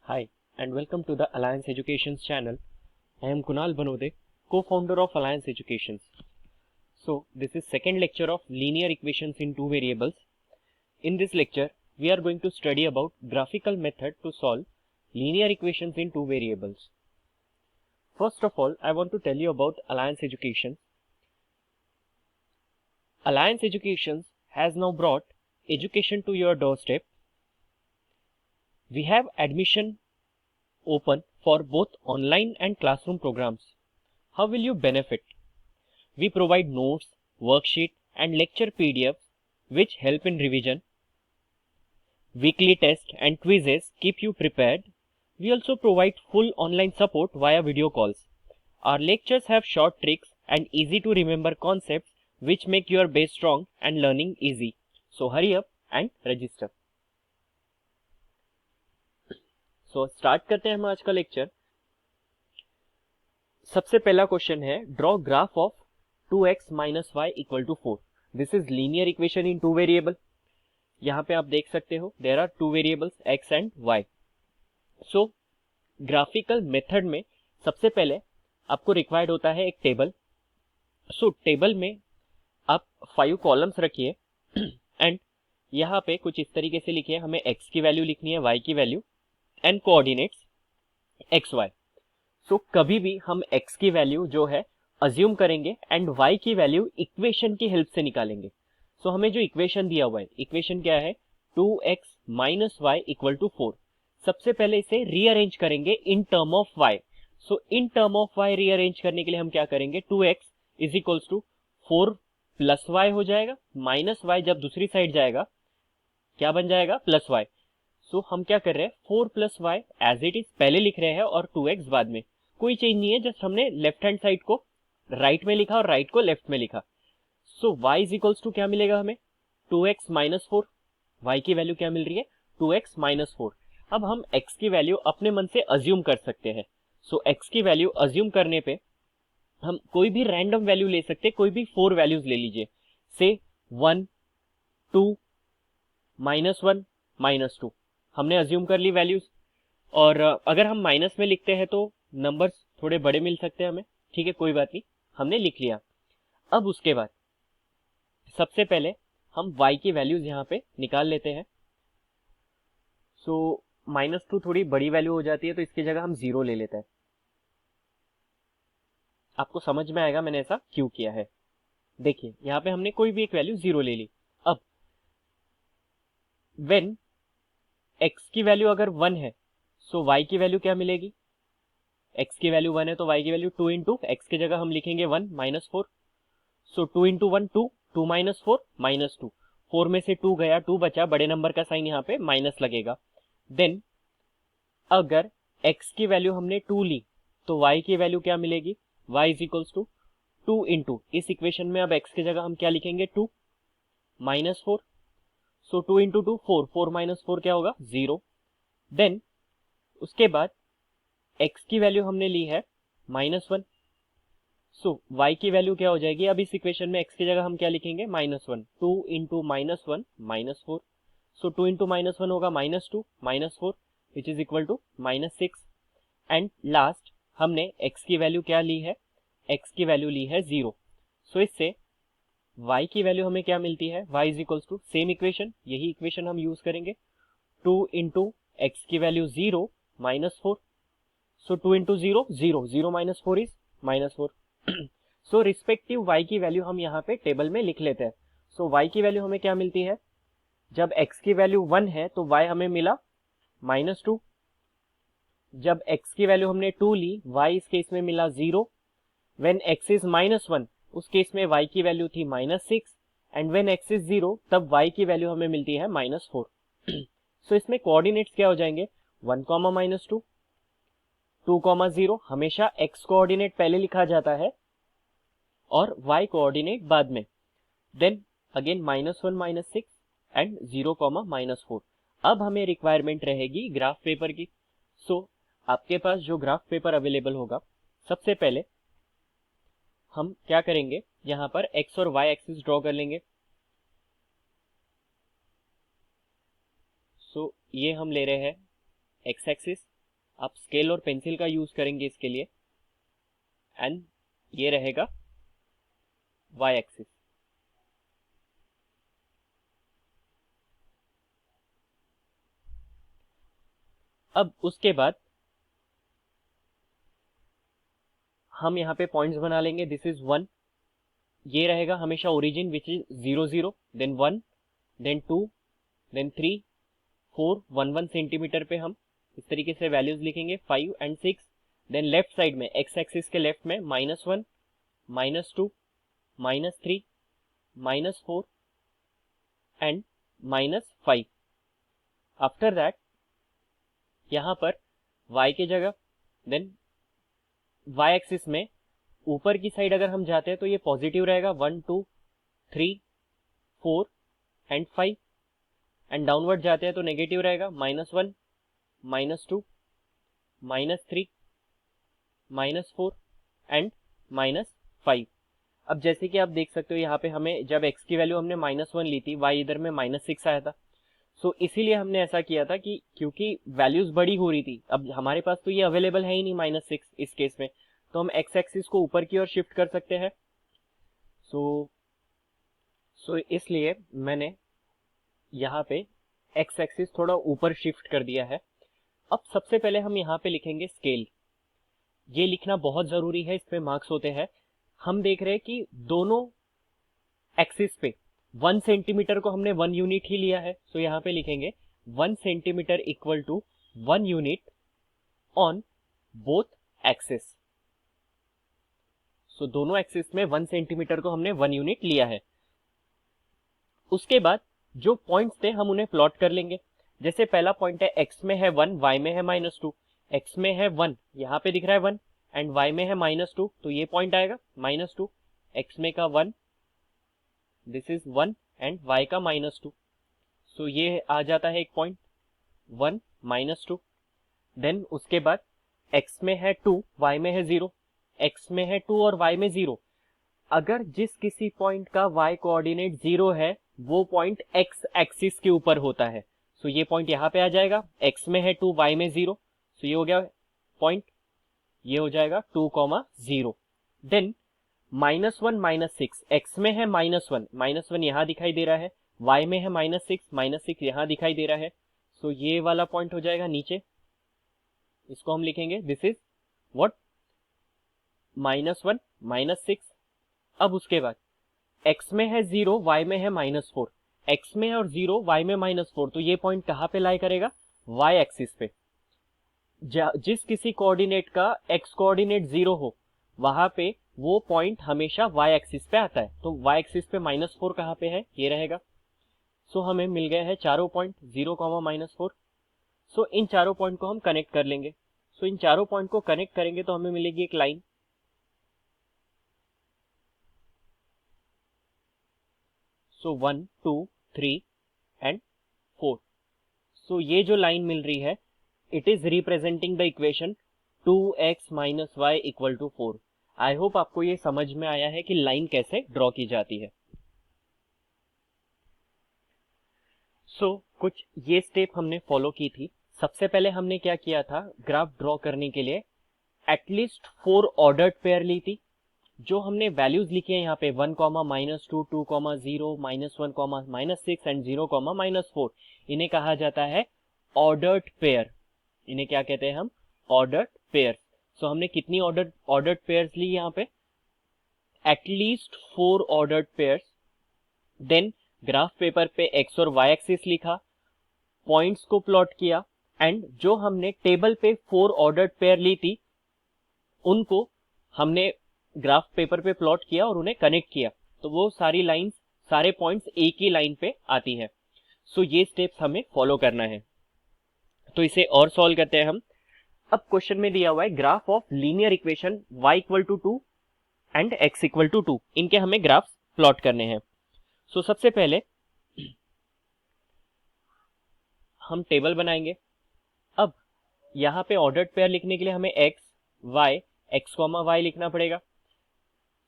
Hi, and welcome to the Alliance Educations channel. I am Kunal Banode, co-founder of Alliance Educations. So, this is second lecture of linear equations in two variables. In this lecture, we are going to study about graphical method to solve linear equations in two variables. First of all, I want to tell you about Alliance Educations. Alliance Educations has now brought education to your doorstep. We have admission open for both online and classroom programs. How will you benefit? We provide notes, worksheet and lecture PDFs which help in revision. Weekly tests and quizzes keep you prepared. We also provide full online support via video calls. Our lectures have short tricks and easy to remember concepts which make your base strong and learning easy. So hurry up and register. So start करते हैं हम आज का lecture. सबसे पहला question है draw graph of 2x minus y equal to 4. This is linear equation in two variable. यहाँ पे आप देख सकते हो there are two variables x and y. So graphical method में सबसे पहले आपको रिक्वायर्ड होता है एक टेबल. सो टेबल में आप 5 कॉलम्स रखिए एंड यहाँ पे कुछ इस तरीके से लिखिए. हमें x की वैल्यू लिखनी है, y की value and coordinates x y. So कभी भी हम x की वैल्यू जो है अज्यूम करेंगे एंड y की वैल्यू इक्वेशन की हेल्प से निकालेंगे. सो हमें जो इक्वेशन दिया हुआ है, इक्वेशन क्या है 2x minus y equal to 4. सबसे पहले इसे रीअरेंज करेंगे in term of y. So in term of y rearrange करने के लिए हम क्या करेंगे 2x is equals to 4 plus y हो जाएगा. माइनस y जब दूसरी साइड जाएगा क्या बन जाएगा प्लस y. सो हम क्या कर रहे हैं 4 plus y as it is पहले लिख रहे हैं और 2x बाद में. कोई चेंज नहीं है, जस्ट हमने लेफ्ट हैंड साइड को राइट में लिखा और राइट को लेफ्ट में लिखा. सो y इज इक्वल्स टू क्या मिलेगा हमें 2x माइनस 4. y की वैल्यू क्या मिल रही है 2x माइनस 4. अब हम x की वैल्यू अपने मन से अज्यूम कर सकते हैं. सो x की वैल्यू अज्यूम करने पे हम कोई भी रैंडम वैल्यू ले सकते हैं. कोई भी 4 वैल्यूज ले लीजिए, से 1 2 माइनस 1 माइनस 2. हमने अज्यूम कर ली वैल्यूज. और अगर हम माइनस में लिखते हैं तो नंबर्स थोड़े बड़े मिल सकते हैं हमें. ठीक है, कोई बात नहीं, हमने लिख लिया. अब उसके बाद सबसे पहले हम y की वैल्यूज यहाँ पे निकाल लेते हैं. सो -2 थोड़ी बड़ी वैल्यू हो जाती है तो इसकी जगह हम 0 ले लेते हैं. आपको समझ में आएगा मैंने ऐसा क्यों किया है. देखिए यहाँ पे हमने कोई भी एक वैल्यू 0 ले ली. अब व्हेन x की वैल्यू अगर 1 है सो y की वैल्यू क्या मिलेगी. x की वैल्यू 1 है तो y की वैल्यू 2 इंटू एक्स की जगह हम लिखेंगे 1 minus 4. So 2 into 1 2, 2 minus 4 minus 2. 4 में से 2 गया, 2 बचा, बड़े नंबर का साइन यहाँ पे माइनस लगेगा. देन अगर x की वैल्यू हमने 2 ली तो y की वैल्यू क्या मिलेगी y is equals to 2 into इस इक्वेशन में अब x की जगह हम क्या लिखेंगे 2 माइनस 4. सो 2 इंटू 2 4, 4 माइनस 4 क्या होगा 0. देन उसके बाद x की वैल्यू हमने ली है -1. सो y की वैल्यू क्या हो जाएगी अब इस इक्वेशन में x की जगह हम क्या लिखेंगे -1. 2 इंटू -1 -4. सो 2 इंटू -1 होगा -2 -4 which is equal to -6. And last हमने x की वैल्यू क्या ली है, x की वैल्यू ली है 0. सो इससे y की वैल्यू हमें क्या मिलती है y is equals to same equation, यही इक्वेशन हम यूज करेंगे 2 इंटू एक्स की value 0 -4. So 2 into 0 0, 0 minus 4 is -4. So respective y की वैल्यू हम यहाँ पे टेबल में लिख लेते हैं. सो y की वैल्यू हमें क्या मिलती है, जब x की वैल्यू 1 है तो y हमें मिला -2. जब x की वैल्यू हमने 2 ली y इस केस में मिला 0. व्हेन x इज -1 उस केस में y की वैल्यू थी -6. एंड व्हेन x इज 0 तब y की वैल्यू हमें मिलती है -4. सो इसमें कोऑर्डिनेट्स क्या हो जाएंगे 1, -2, 2, 0. हमेशा x कोऑर्डिनेट पहले लिखा जाता है और y कोऑर्डिनेट बाद में. Then again -1 -6 and 0, -4. अब हमें रिक्वायरमेंट रहेगी ग्राफ पेपर की. सो आपके पास जो ग्राफ पेपर अवेलेबल होगा, सबसे पहले हम क्या करेंगे यहाँ पर x और y एक्सिस ड्रॉ कर लेंगे. सो ये हम ले रहे हैं x एक्सिस आप स्केल और पेंसिल का यूज करेंगे इसके लिए, एंड ये रहेगा y एक्सिस। अब उसके बाद हम यहाँ पे पॉइंट्स बना लेंगे। दिस इज 1, ये रहेगा हमेशा origin which is 0 0, then 1, then 2, then 3, 4, 1 1 centimetre पे हम इस तरीके से वैल्यूज लिखेंगे, 5 एंड 6। देन लेफ्ट साइड में एक्स एक्सिस के लेफ्ट में -1, -2, -3, -4 एंड -5। आफ्टर दैट यहाँ पर y के जगह, देन y एक्सिस में ऊपर की साइड अगर हम जाते हैं तो ये पॉजिटिव रहेगा, 1 2 3 4 एंड 5, एंड डाउनवर्ड जाते हैं तो नेगेटिव रहेगा, -1, -2, -3, -4 एंड -5। अब जैसे कि आप देख सकते हो यहाँ पे हमें जब x की वैल्यू हमने -1 ली थी, y इधर में -6 आया था। सो इसीलिए हमने ऐसा किया था कि क्योंकि वैल्यूज बड़ी हो रही थी, अब हमारे पास तो ये अवेलेबल है ही नहीं -6 इस केस में, तो हम x एक्सिस को ऊपर की ओर शिफ्ट कर सकते हैं। सो इसलिए मैंने यहाँ पे x एक्सिस थोड़ा ऊपर शिफ्ट कर दिया है। अब सबसे पहले हम यहाँ पे लिखेंगे स्केल। ये लिखना बहुत जरूरी है, इस पे मार्क्स होते हैं। हम देख रहे हैं कि दोनों एक्सिस पे 1 सेंटीमीटर को हमने 1 यूनिट ही लिया है, सो यहाँ पे लिखेंगे 1 centimetre equal to 1 unit on both axis. So दोनों एक्सिस में 1 सेंटीमीटर को हमने 1 यूनिट लिया है। उसके बाद जो पॉइंट्स थे हम उन्हें प्लॉट कर लेंगे। जैसे पहला पॉइंट है x में है 1, y में है -2। x में है 1, यहाँ पे दिख रहा है 1, एंड y में है -2, तो ये पॉइंट आएगा -2। x में का 1, दिस इज 1, एंड y का -2, सो ये आ जाता है एक पॉइंट 1 -2। देन उसके बाद x में है 2, y में है 0। x में है 2 और y में 0। अगर जिस किसी पॉइंट का y कोऑर्डिनेट 0 है, वो पॉइंट x एक्सिस के ऊपर होता है, सो ये पॉइंट यहाँ पे आ जाएगा। x में है 2, y में 0, सो ये हो गया पॉइंट, ये हो जाएगा 2, 0। देन -1 -6, x में है -1 यहाँ दिखाई दे रहा है, y में है -6 यहाँ दिखाई दे रहा है, सो ये वाला पॉइंट हो जाएगा नीचे। इसको हम लिखेंगे दिस इज व्हाट, -1 -6। अब उसके बाद x में है 0, y में है -4। x में और 0, y में -4, तो ये पॉइंट कहाँ पे लाई करेगा, y एक्सिस पे। जिस किसी कोऑर्डिनेट का x कोऑर्डिनेट 0 हो, वहां पे वो पॉइंट हमेशा y एक्सिस पे आता है। तो y एक्सिस पे -4 कहाँ पे है, ये रहेगा। सो हमें मिल गए हैं चारों पॉइंट 0, -4। सो इन चारों पॉइंट को हम कनेक्ट कर लेंगे। सो इन चारों पॉइंट को कनेक्ट करेंगे तो हमें मिलेगी एक लाइन। So 1 2 3 and 4। सो ये जो लाइन मिल रही है, it is representing the equation 2x - y = 4। I hope आपको ये समझ में आया है कि लाइन कैसे ड्रॉ की जाती है। कुछ ये स्टेप हमने फॉलो की थी। सबसे पहले हमने क्या किया था, ग्राफ ड्रॉ करने के लिए एटलीस्ट 4 ऑर्डर्ड पेयर ली थी। जो हमने वैल्यूज लिखी है यहाँ पे 1, -2, 2, 0, -1, -6 एंड 0, -4, इन्हें कहा जाता है ऑर्डर्ड पेयर। इन्हें क्या कहते हैं हम, ऑर्डर्ड पेयर। सो हमने कितनी ऑर्डर्ड पेयर्स ली यहाँ पे, at least 4 ordered pairs. Then graph paper पे x और y एक्सिस लिखा, पॉइंट्स को प्लॉट किया, एंड जो हमने टेबल पे 4 ऑर्डर्ड पेयर ली थी उनको हमने ग्राफ पेपर पे प्लॉट किया और उन्हें कनेक्ट किया, तो वो सारी लाइंस, सारे पॉइंट्स एक ही लाइन पे आती है। सो ये स्टेप्स हमें फॉलो करना है। तो इसे और सॉल्व करते हैं हम। अब क्वेश्चन में दिया हुआ है graph of linear equation y = 2 and x = 2, इनके हमें ग्राफ्स प्लॉट करने हैं। सो सबसे पहले हम टेबल बनाएंगे। अब यहाँ पे ऑर्डर्ड पेयर लिखने के लिए हमें x y लिखना पड़ेगा।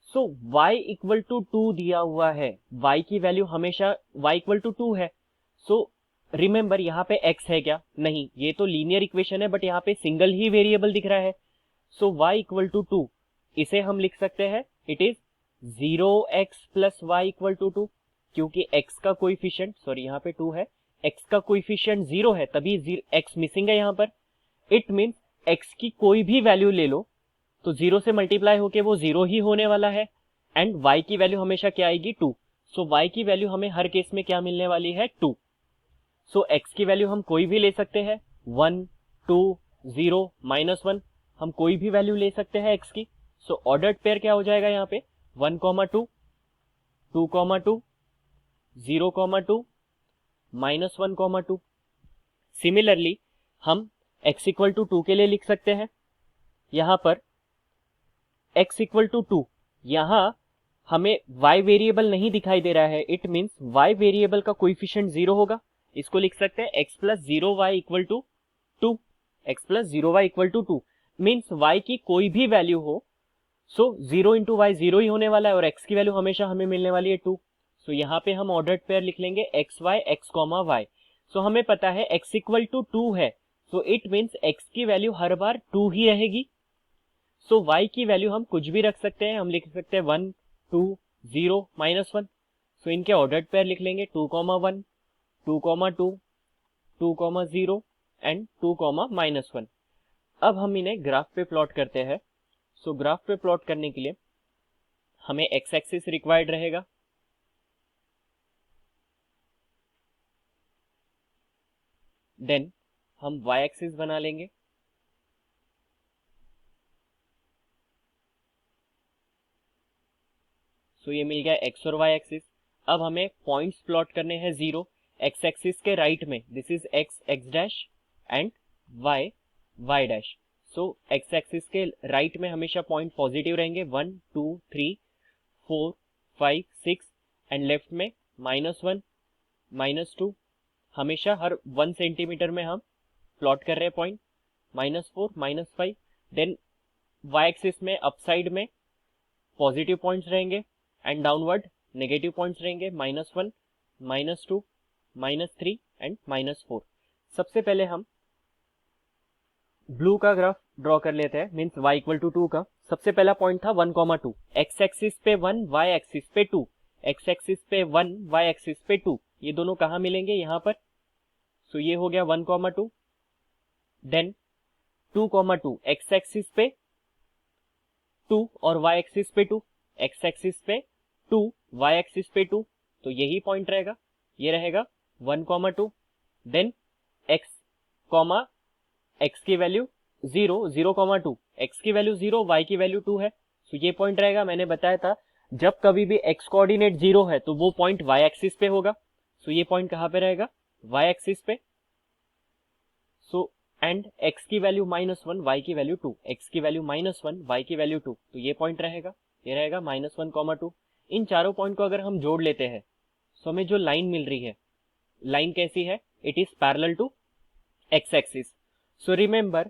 सो y = 2 दिया हुआ है, y की वैल्यू हमेशा y = 2 है। सो रिमेंबर यहाँ पे x है क्या? नहीं, ये तो लीनियर इक्वेशन है, बट यहाँ पे सिंगल ही वेरिएबल दिख रहा है। सो y इक्वल टू 2, इसे हम लिख सकते हैं it is 0x plus y equal to 2, क्योंकि x का कोइफिशिएंट, सॉरी यहाँ पे 2 है, x का कोइफिशिएंट 0 है, तभी x मिसिंग है यहाँ पर। इट मीन्स x की कोई भी वैल्यू ले लो तो 0 से मल्टीप्लाई होके वो 0 ही होने वाला है, एंड y की वैल्यू हमेशा क्या आएगी? 2। सो y की वैल्यू हमें हर केस में क्या मिलने वाली है? 2। सो x की वैल्यू हम कोई भी ले सकते हैं, 1, 2, 0, -1, हम कोई भी वैल्यू ले सकते हैं x की। सो ऑर्डर्ड पेयर क्या हो जाएगा यहाँ पे? 1, 2, 2, 2, 0, 2, -1, 2। सिमिलरली हम x इक्वल टू 2 के लिए लिख सकते हैं, यहाँ पर x इक्वल टू 2, यहाँ हमें y वेरिएबल नहीं दिखाई दे रहा है, इट मीन्स y वेरिएबल का कोइफिशिएंट 0 होगा। इसको लिख सकते हैं x plus 0y equal to 2, x plus 0y equal to 2, means y की कोई भी वैल्यू हो, सो 0 इंटू वाई 0 ही होने वाला है, और x की वैल्यू हमेशा हमें मिलने वाली है 2। सो यहाँ पे हम ऑर्डर्ड पेयर लिख लेंगे x y x comma y। सो हमें पता है x इक्वल टू 2 है, सो इट मीन्स x की वैल्यू हर बार 2 ही रहेगी। सो y की वैल्यू हम कुछ भी रख सकते हैं, हम लिख सकते हैं 1, 2, 0, -1। सो इनके ऑर्डर्ड पेयर लिख लेंगे 2, 1, 2, 2, 2, 0 एंड 2, -1। अब हम इन्हें ग्राफ पे प्लॉट करते हैं। सो ग्राफ पे प्लॉट करने के लिए हमें एक्स एक्सिस रिक्वायर्ड रहेगा, देन हम y एक्सिस बना लेंगे, सो ये मिल गया x और y एक्सिस। अब हमें पॉइंट्स प्लॉट करने हैं 0 x एक्सिस के राइट में, this is x x dash and y y dash. So x axis के राइट में हमेशा पॉइंट पॉजिटिव रहेंगे, 1, 2, 3, 4, 5, 6, एंड लेफ्ट में -1, -2, हमेशा हर 1 सेंटीमीटर में हम प्लॉट कर रहे हैं पॉइंट, -4, -5। देन y एक्सिस में अपसाइड में पॉजिटिव पॉइंट्स रहेंगे एंड डाउनवर्ड नेगेटिव पॉइंट्स रहेंगे, -1, -2, -3 एंड -4। सबसे पहले हम ब्लू का ग्राफ ड्रॉ कर लेते हैं, मीन्स y इक्वल टू 2 का। सबसे पहला पॉइंट था 1, 2, x एक्सिस पे 1, y एक्सिस पे 2, x एक्सिस पे 1, y एक्सिस पे 2, ये दोनों कहाँ मिलेंगे? यहाँ पर। सो ये हो गया 1, 2। देन 2, 2, x एक्सिस पे 2 और y एक्सिस पे 2, x एक्सिस पे 2, y एक्सिस पे 2, तो यही पॉइंट रहेगा, ये रहेगा 1, 2। देन x कॉमा x की वैल्यू 0, 0, 2, x की वैल्यू 0, y की वैल्यू 2 है, तो ये पॉइंट रहेगा। मैंने बताया था जब कभी भी x कोऑर्डिनेट 0 है तो वो पॉइंट y एक्सिस पे होगा, सो ये पॉइंट कहाँ पे रहेगा? y एक्सिस पे। सो एंड x की वैल्यू -1, y की वैल्यू 2, x की वैल्यू -1, y की वैल्यू 2, तो ये पॉइंट रहेगा, ये रहेगा -1, 2। इन चारों पॉइंट को अगर हम जोड़ लेते हैं तो हमें जो लाइन मिल रही है, लाइन कैसी है? It is parallel to x axis. So remember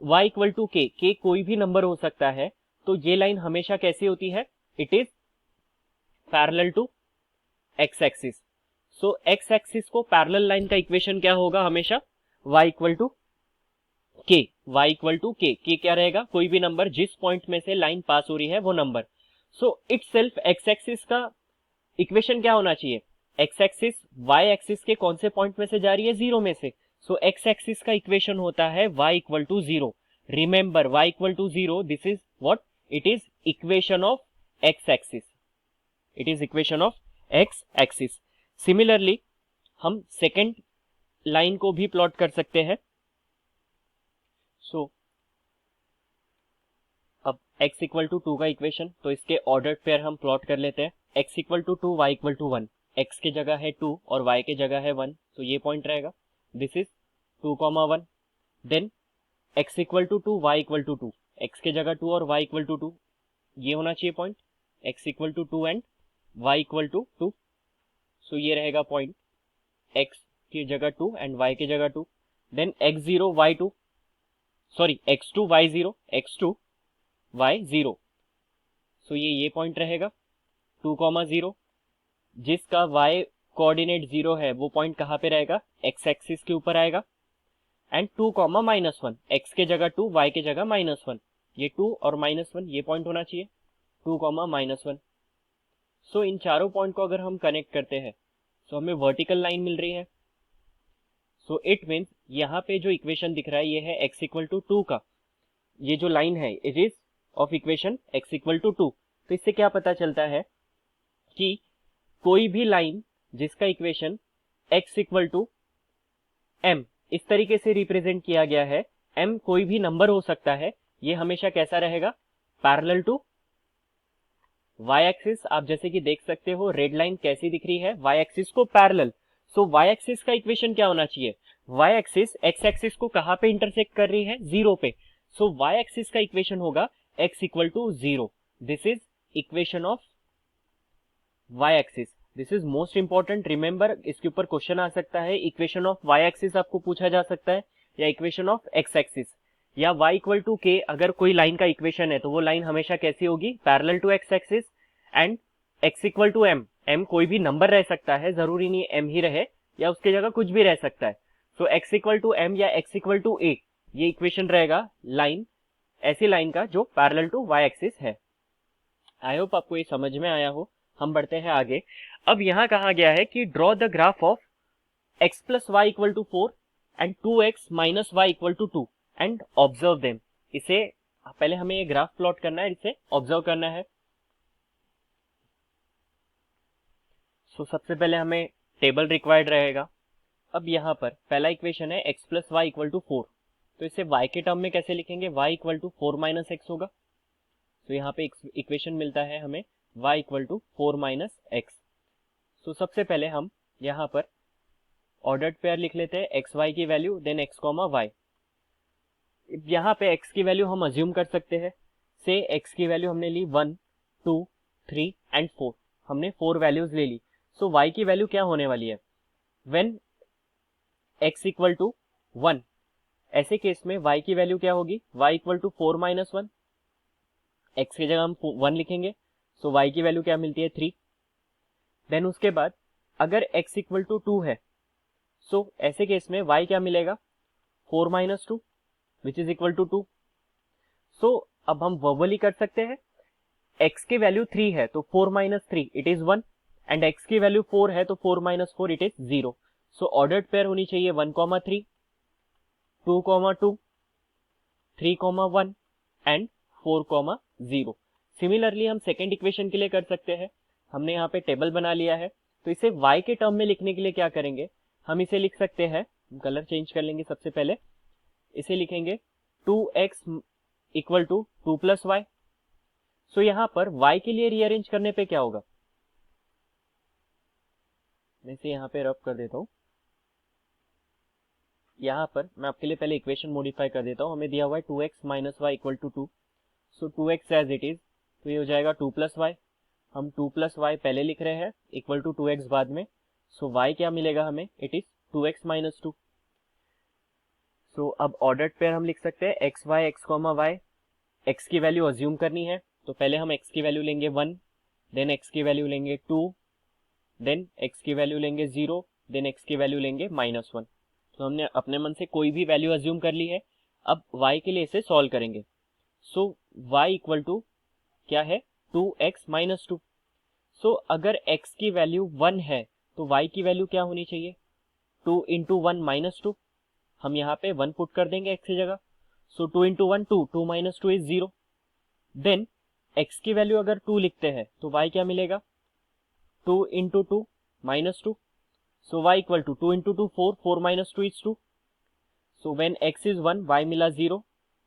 y equal to k कोई भी नंबर हो सकता है, तो ये लाइन हमेशा कैसी होती है? It is parallel to x axis. So x axis को पैरेलल लाइन का इक्वेशन क्या होगा? हमेशा y equal to k, y equal to k क्या रहेगा? कोई भी नंबर जिस पॉइंट में से लाइन पास हो रही है वो नंबर। सो इटसेल्फ x एक्सिस का इक्वेशन क्या होना चाहिए? x एक्सिस y एक्सिस के कौन से पॉइंट में से जा रही है? 0 में से। सो x एक्सिस का इक्वेशन होता है y equal to 0। Remember y equal to 0, this is what? It is equation of x axis, it is equation of x axis. Similarly हम सेकेंड लाइन को भी प्लॉट कर सकते हैं। सो अब x इक्वल टू 2 का इक्वेशन, तो इसके ऑर्डर्ड पेयर हम प्लॉट कर लेते हैं। x equal to 2, y equal to 1, x के जगह है 2 और y के जगह है 1, तो ये पॉइंट रहेगा, this is 2, 1। Then x equal to 2, y equal to 2, x के जगह 2 और y इक्वल टू 2, ये होना चाहिए point, x equal to 2 and y equal to 2, so ये रहेगा पॉइंट, x की जगह 2 एंड y की जगह 2। Then x0, y2, sorry x2, y0, x2, y0, सो ये पॉइंट रहेगा 2, 0, जिसका y कोऑर्डिनेट 0 है वो पॉइंट कहाँ पे रहेगा, एक्स एक्सिस के ऊपर आएगा। एंड 2 कॉमा -1, एक्स के जगह 2, वाई के जगह -1, ये 2 और -1 ये पॉइंट होना चाहिए, 2 कॉमा -1। सो इन चारों पॉइंट को अगर हम कनेक्ट करते हैं तो हमें वर्टिकल लाइन मिल रही है। सो इट मीन्स यहाँ पे जो इक्वेशन दिख रहा है ये है x इक्वल टू 2 का, ये जो लाइन है it is of equation x equal to 2। तो इससे क्या पता चलता है कि कोई भी लाइन जिसका equation x equal to m इस तरीके से रिप्रेजेंट किया गया है, m कोई भी नंबर हो सकता है, ये हमेशा कैसा रहेगा, पैरेलल टू y एक्सिस। आप जैसे कि देख सकते हो रेड लाइन कैसी दिख रही है, y एक्सिस को पैरेलल। सो y एक्सिस का इक्वेशन क्या होना चाहिए, y एक्सिस x एक्सिस को कहां पे इंटरसेक्ट कर रही है, 0 पे। सो y एक्सिस का इक्वेशन होगा x equal to 0। This is equation of y axis. This is most important, remember इसके ऊपर क्वेश्चन आ सकता है, इक्वेशन ऑफ y एक्सिस आपको पूछा जा सकता है या इक्वेशन ऑफ x एक्सिस या y इक्वल टू k। अगर कोई लाइन का इक्वेशन है तो वो लाइन हमेशा कैसी होगी, parallel to x axis. And x equal to m, m कोई भी नंबर रह सकता है, जरूरी नहीं m ही रहे या उसके जगह कुछ भी रह सकता है। So x equal to m या x इक्वल टू a, ये इक्वेशन रहेगा लाइन, ऐसी लाइन का जो पैरेलल टू y एक्सिस है। आई होप आपको ये समझ में आया हो। हम बढ़ते हैं आगे। अब यहाँ कहा गया है कि draw the graph of x plus y equal to 4 and 2x minus y equal to 2 and observe them. इसे पहले हमें ये ग्राफ प्लॉट करना है, इसे ऑब्जर्व करना है। सो सबसे पहले हमें टेबल रिक्वायर्ड रहेगा। अब यहाँ पर पहला इक्वेशन है x plus y equal to 4, तो इसे y के टर्म में कैसे लिखेंगे, y equal to 4 minus x होगा। तो यहाँ पे इक्वेशन मिलता है हमें y equal to 4 minus x. So सबसे पहले हम यहाँ पर ऑर्डर्ड पेयर लिख लेते हैं, एक्स वाई की value then x comma y. यहाँ पे x की वैल्यू हम अज्यूम कर सकते हैं, से x की वैल्यू हमने ली 1 2 3 एंड 4, हमने 4 वैल्यूज ले ली। सो y की वैल्यू क्या होने वाली है, व्हेन x इक्वल टू 1, ऐसे केस में y की वैल्यू क्या होगी, y equal to 4 minus 1, x की जगह हम 1 लिखेंगे। सो y की वैल्यू क्या मिलती है, 3। देन उसके बाद अगर x इक्वल टू 2 है, सो ऐसे केस में y क्या मिलेगा, 4 minus 2 which is equal to 2। So अब हम वर्बली कर सकते हैं, x की वैल्यू 3 है तो 4 minus 3 it is 1 and x की वैल्यू 4 है तो 4 minus 4 it is 0। So ordered pair होनी चाहिए 1 comma 3, 2 comma 2, 3 comma 1 and 4 comma 0। Similarly हम सेकेंड इक्वेशन के लिए कर सकते हैं। हमने यहाँ पे टेबल बना लिया है, तो इसे y के टर्म में लिखने के लिए क्या करेंगे, हम इसे लिख सकते हैं, कलर चेंज कर लेंगे। सबसे पहले इसे लिखेंगे 2x equal to 2 plus y. So यहाँ पर y के लिए रीअरेंज करने पे क्या होगा, मैं इसे यहाँ पे रब कर देता हूँ। यहाँ पर मैं आपके लिए पहले इक्वेशन मॉडिफाई कर देता हूँ। हमें दिया हुआ है 2x minus y equal to 2, so 2x as it is, तो ये हो जाएगा 2 प्लस वाई। हम 2 प्लस वाई पहले लिख रहे हैं इक्वल टू 2x बाद में। सो y क्या मिलेगा हमें, it is 2x minus 2। So अब ऑर्डर्ड पेयर हम लिख सकते हैं x y x comma y. X की वैल्यू अज्यूम करनी है, तो पहले हम एक्स की वैल्यू लेंगे 1, देन एक्स की वैल्यू लेंगे 2, देन एक्स की वैल्यू लेंगे 0, देन एक्स की वैल्यू लेंगे -1। तो हमने अपने मन से कोई भी वैल्यू अज्यूम कर ली है। अब y के लिए इसे सॉल्व करेंगे। सो y इक्वल टू क्या है, 2x माइनस 2। सो अगर x की वैल्यू 1 है तो y की वैल्यू क्या होनी चाहिए, 2 इंटू 1 माइनस 2। हम यहाँ पे 1 पुट कर देंगे x की जगह। So 2 into 1 2, 2 minus 2 is 0। Then x की वैल्यू अगर 2 लिखते हैं तो y क्या मिलेगा, 2 into 2 minus 2। So y equal to 2 into 2 4, 4 minus 2 is 2। So when x is 1 y मिला 0,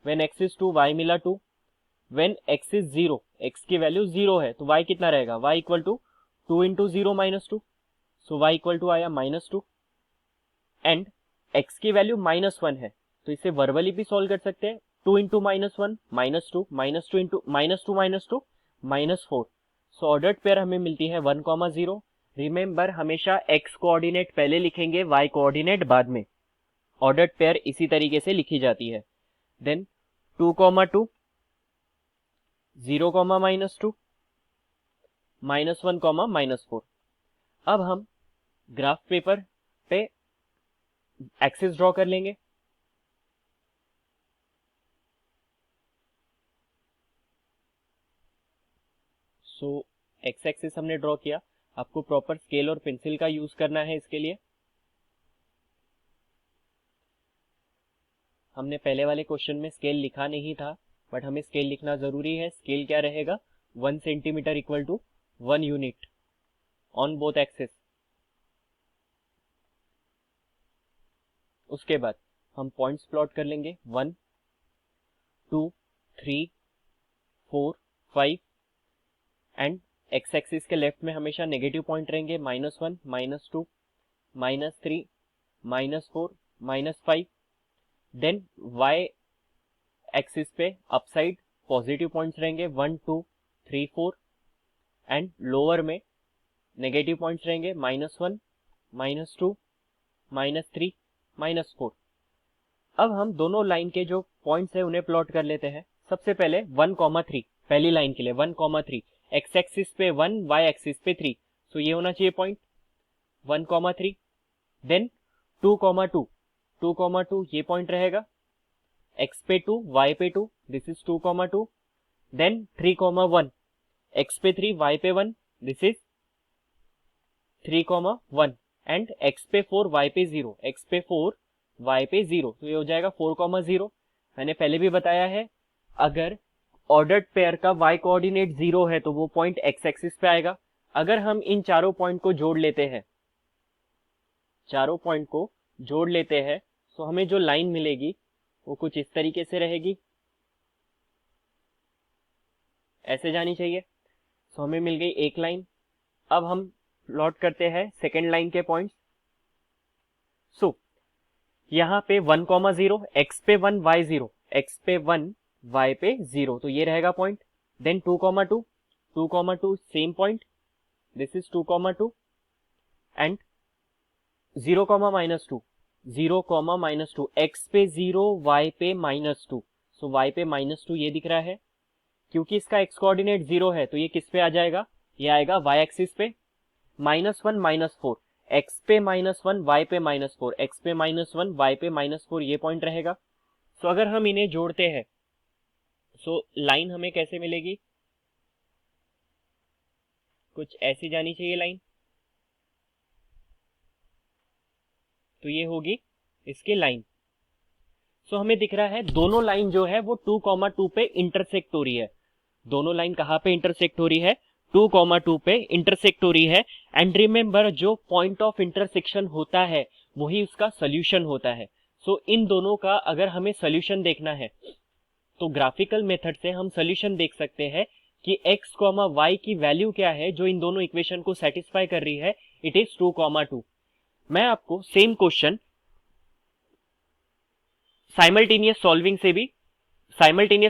व्हेन x इज 2 y मिला 2, व्हेन x इज 0 x की वैल्यू 0 है तो y कितना रहेगा, y equal to 2 into 0 minus 2। So y equal to आया -2 and x की value -1 है तो इसे वर्बली भी सॉल्व कर सकते हैं। 2 इंटू -1 -2, -2 इंटू -2 -2 -4। सो ऑर्डर्ड पेयर हमें मिलती है 1, 0। रिमेंबर हमेशा x कोऑर्डिनेट पहले लिखेंगे, y कोऑर्डिनेट बाद में। ऑर्डर्ड पेयर इसी तरीके से लिखी जाती है। देन 2, 2, 0, -2, -1, -4। अब हम ग्राफ पेपर पे एक्सिस ड्रॉ कर लेंगे। सो एक्स एक्सिस हमने ड्रॉ किया। आपको प्रॉपर स्केल और पेंसिल का यूज करना है इसके लिए। हमने पहले वाले क्वेश्चन में स्केल लिखा नहीं था, बट हमें स्केल लिखना जरूरी है। स्केल क्या रहेगा? 1 centimetre equal to 1 unit on both axis. उसके बाद हम पॉइंट्स प्लॉट कर लेंगे 1 2 3 4 5 एंड एक्स एक्सिस के लेफ्ट में हमेशा नेगेटिव पॉइंट रहेंगे, -1 -2 -3 -4 -5। देन वाई एक्सिस पे अपसाइड पॉजिटिव पॉइंट्स रहेंगे 1 2 3 4 एंड लोअर में नेगेटिव पॉइंट्स रहेंगे -1 -2 -3 -4। अब हम दोनों लाइन के जो पॉइंट्स है उन्हें प्लॉट कर लेते हैं। सबसे पहले 1,3 पहली लाइन के लिए 1,3 एक्स एक्सिस पे 1 वाई एक्सिस पे 3, सो ये होना चाहिए पॉइंट 1,3। देन 2,2 2,2 ये पॉइंट रहेगा, एक्स पे 2 वाई पे 2, दिस इज 2,2। देन 3,1 एक्स पे 3 वाई पे 1, दिस इज 3,1 एंड एक्स पे 4 वाई पे 0, एक्स पे 4 वाई पे 0, तो ये हो जाएगा 4,0। मैंने पहले भी बताया है, अगर ऑर्डर्ड पेयर का y कोऑर्डिनेट 0 है तो वो पॉइंट x एक्सिस पे आएगा। अगर हम इन चारों पॉइंट को जोड़ लेते हैं, चारों पॉइंट को जोड़ लेते हैं, तो हमें जो लाइन मिलेगी वो कुछ इस तरीके से रहेगी, ऐसे जानी चाहिए। तो हमें मिल गई एक लाइन। अब हम प्लॉट करते हैं सेकेंड लाइन के पॉइंट्स। सो यहाँ पे 1,0 x पे 1 y 0, x पे 1 y पे 0, तो ये रहेगा point. Then 2,2 2,2 same point, this is 2,2 and 0, -2 0, -2 x पे 0 y पे -2, सो y पे -2 ये दिख रहा है। क्योंकि इसका x कोऑर्डिनेट 0 है तो ये किस पे आ जाएगा? ये आएगा y एक्सिस पे। -1 -4 x पे -1 y पे -4, x पे -1 y पे -4 ये पॉइंट रहेगा। सो अगर हम इन्हें जोड़ते हैं सो लाइन हमें कैसे मिलेगी? कुछ ऐसी जानी चाहिए लाइन, तो ये होगी इसकी लाइन। सो हमें दिख रहा है दोनों लाइन जो है वो 2,2 पे इंटरसेक्ट हो रही है। दोनों लाइन कहाँ पे इंटरसेक्ट हो रही है? 2,2 पे इंटरसेक्ट हो रही है। एंड रिमेंबर, जो पॉइंट ऑफ इंटरसेक्शन होता है वही उसका सोल्यूशन होता है। सो इन दोनों का अगर हमें सोल्यूशन देखना है तो ग्राफिकल मेथड से हम सोल्यूशन देख सकते हैं कि x, y की वैल्यू क्या है जो इन दोनों इक्वेशन को सेटिस्फाई कर रही है। It is 2,2। मैं आपको same question simultaneous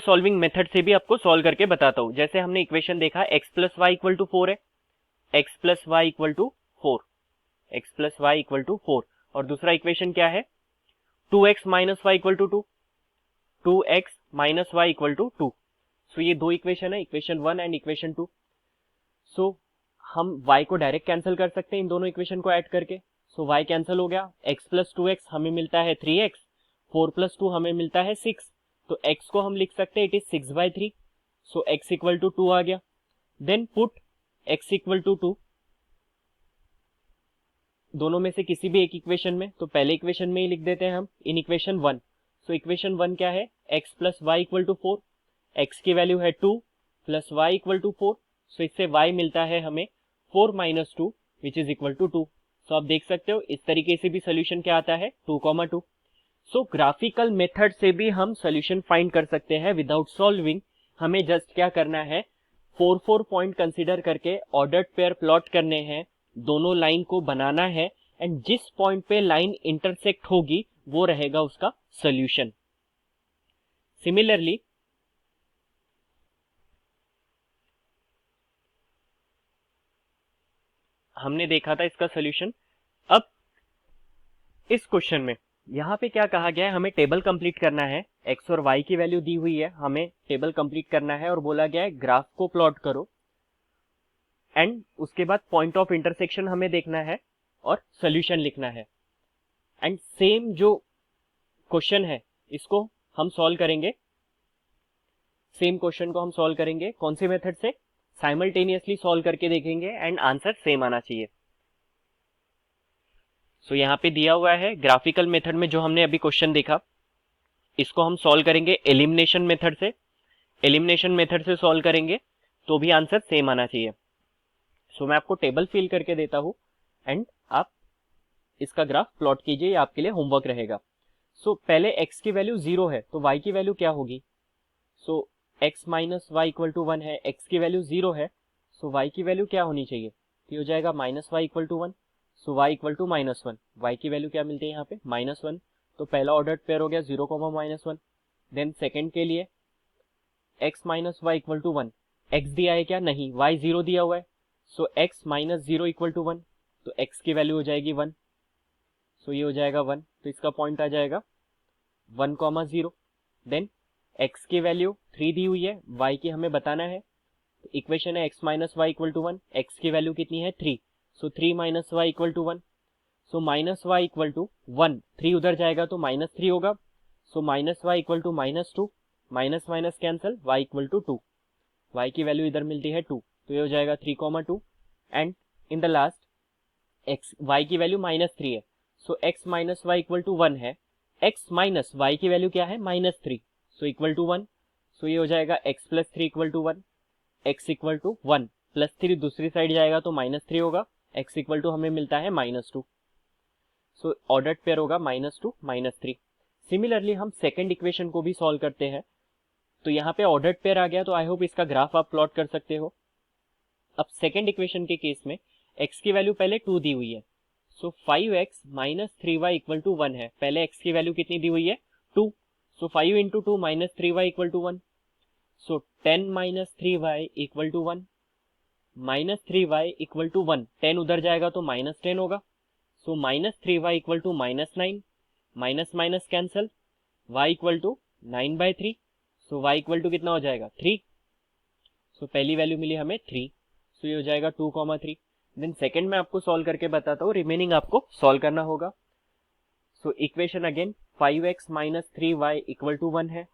solving method से भी आपको सॉल्व करके बताता हूं। जैसे हमने इक्वेशन देखा x plus y equal to 4 है, x plus y equal to 4, x plus y equal to 4, और दूसरा इक्वेशन क्या है? 2x minus y equal to 2, 2x minus y equal to 2। So ये दो इक्वेशन है, इक्वेशन 1 एंड इक्वेशन 2। सो हम y को डायरेक्ट कैंसिल कर सकते हैं इन दोनों इक्वेशन को ऐड करके। सो y कैंसिल हो गया, x प्लस 2x हमें मिलता है 3x, 4 प्लस 2 हमें मिलता है 6, तो x को हम लिख सकते हैं it is 6/3। So x equal to 2 आ गया। Then put x equal to 2 दोनों में से किसी भी एक इक्वेशन में, तो पहले इक्वेशन में ही लिख देते हैं हम इन इक्वेशन 1। सो इक्वेशन 1 क्या है? x plus y equal to 4, x की वैल्यू है 2 plus y equal to 4, so इससे y मिलता है हमें 4 minus 2 which is equal to 2। So आप देख सकते हो इस तरीके से भी सोल्यूशन क्या आता है? 2,2। सो ग्राफिकल मेथड से भी हम सोल्यूशन फाइंड कर सकते हैं विदाउट सॉल्विंग। हमें जस्ट क्या करना है, 4 पॉइंट कंसीडर करके ऑर्डर्ड पेयर प्लॉट करने हैं, दोनों लाइन को बनाना है, एंड जिस पॉइंट पे लाइन इंटरसेक्ट होगी वो रहेगा उसका सोल्यूशन। सिमिलरली हमने देखा था इसका सोल्यूशन। अब इस क्वेश्चन में यहाँ पे क्या कहा गया है, हमें टेबल कंप्लीट करना है। x और y की वैल्यू दी हुई है, हमें टेबल कंप्लीट करना है और बोला गया है ग्राफ को प्लॉट करो एंड उसके बाद पॉइंट ऑफ इंटरसेक्शन हमें देखना है और सोल्यूशन लिखना है। एंड सेम जो क्वेश्चन है इसको हम सॉल्व करेंगे, सेम क्वेश्चन को हम सॉल्व करेंगे कौन सी मेथड से, साइमल्टेनियसली सॉल्व करके देखेंगे एंड आंसर सेम आना चाहिए। सो यहाँ पे दिया हुआ है ग्राफिकल मेथड में जो हमने अभी क्वेश्चन देखा, इसको हम सॉल्व करेंगे एलिमिनेशन मेथड से। एलिमिनेशन मेथड से सॉल्व करेंगे तो भी आंसर सेम आना चाहिए। सो मैं आपको टेबल फिल करके देता हूं एंड आप इसका ग्राफ प्लॉट कीजिए, ये आपके लिए होमवर्क रहेगा। सो पहले x की वैल्यू 0 है तो y की वैल्यू क्या होगी। So x minus y equal to 1 है, x की वैल्यू 0 है, सो y की वैल्यू क्या होनी चाहिए, तो हो जाएगा minus y equal to 1। So y equal to -1, y की वैल्यू क्या मिलती है यहाँ पे -1, तो पहला ऑर्डर पेयर हो गया 0, -1। देन सेकंड के लिए x minus y equal to 1, x दिया है क्या, नहीं, y 0 दिया हुआ है, so x minus 0 equal to 1, तो x की वैल्यू हो जाएगी 1, सो ये हो जाएगा 1, तो इसका पॉइंट आ जाएगा 1, 0। देन x की वैल्यू 3 दी हुई है, y की हमें बताना है, तो इक्वेशन है x minus y equal to 1, x की वैल्यू कितनी है 3, so 3 minus y equal to 1, so minus y equal to 1, 3 उधर जाएगा तो -3 होगा, so minus y equal to -2, minus minus cancel, y equal to 2, y की वैल्यू इधर मिलती है 2, तो ये हो जाएगा 3, 2। And in the last x y की वैल्यू -3 है, so x minus y equal to 1 है, x माइनस y की वैल्यू क्या है -3, सो इक्वल टू 1, सो ये हो जाएगा x plus 3 equal to 1, x equal to 1 plus 3 दूसरी साइड जाएगा तो -3 होगा, x इक्वल टू हमें मिलता है -2, सो ऑर्डर्ड पेयर होगा -2 -3। सिमिलरली हम सेकंड इक्वेशन को भी सॉल्व करते हैं, तो यहाँ पे ऑर्डर्ड पेयर आ गया, तो आई होप इसका ग्राफ आप प्लॉट कर सकते हो। अब सेकंड इक्वेशन के केस में x की वैल्यू पहले 2 दी हुई है, so 5x minus 3y equal to 1 है, पहले x की वैल्यू कितनी दी हुई है 2, so 5 into 2 minus 3y equal to 1, so 10 minus 3y equal to 1, minus 3y equal to 1, 10 उधर जाएगा तो -10 होगा, so minus 3y equal to -9, minus minus cancel, y equal to 9/3, so y equal to कितना हो जाएगा 3, सो पहली वैल्यू मिली हमें 3, सो ये हो जाएगा 2, 3। देन सेकंड में आपको सॉल्व करके बताता हूँ, रिमेनिंग आपको सॉल्व करना होगा। So equation again 5x minus 3y equal to 1 है,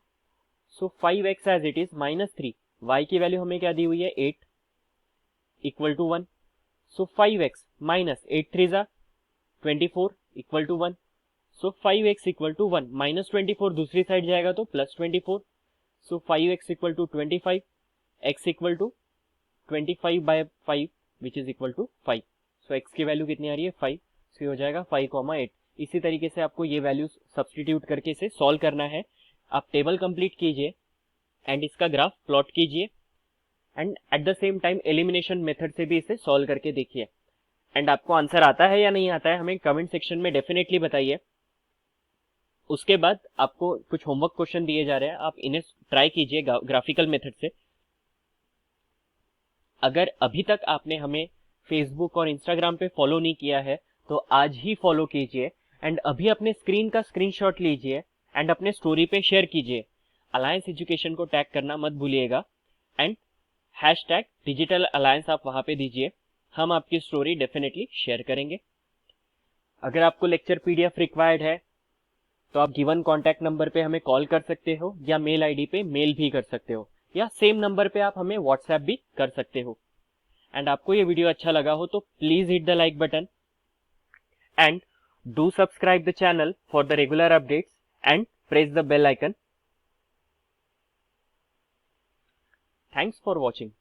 so 5x as it is -3, y की वैल्यू हमें क्या दी हुई है 8 equal to 1, so 5x minus 8 3 जा 24 equal to 1, so 5x equal to 1, -24 दूसरी साइड जाएगा तो +24, so 5x equal to 25, x equal to 25/5 which is equal to 5, so x की वैल्यू कितनी आ रही है 5, सो हो जाएगा 5, 8। इसी तरीके से आपको ये वैल्यूज सब्सटीट्यूट करके इसे सॉल्व करना है। आप टेबल कंप्लीट कीजिए एंड इसका ग्राफ प्लॉट कीजिए and at the same time elimination method से भी इसे सॉल्व करके देखिए। एंड आपको आंसर आता है या नहीं आता है हमें कमेंट सेक्शन में डेफिनेटली बताइए। उसके बाद आपको कुछ होमवर्क क्वेश्चन दिए जा रहे हैं, आप इन्हें ट्राई कीजिए ग्राफिकल मेथड से। अगर अभी तक आपने हमें फेसबुक और इंस्टाग्राम पे फॉलो नहीं किया है तो आज ही फॉलो कीजिए एंड अभी अपने स्क्रीन का स्क्रीनशॉट लीजिए एंड अपने स्टोरी पे शेयर कीजिए। अलायंस एजुकेशन को टैग करना मत भूलिएगा एंड #डिजिटल अलायंस आप वहां पे दीजिए, हम आपकी स्टोरी डेफिनेटली शेयर करेंगे। अगर आपको लेक्चर पीडीएफ रिक्वायर्ड है तो आप गिवन कॉन्टैक्ट नंबर पे हमें कॉल कर सकते हो या मेल आईडी पे मेल भी कर सकते हो, या सेम नंबर पे आप हमें व्हाट्सएप भी कर सकते हो। एंड आपको ये वीडियो अच्छा लगा हो तो please hit the like button and do subscribe the channel for the regular updates and press the bell icon. Thanks for watching.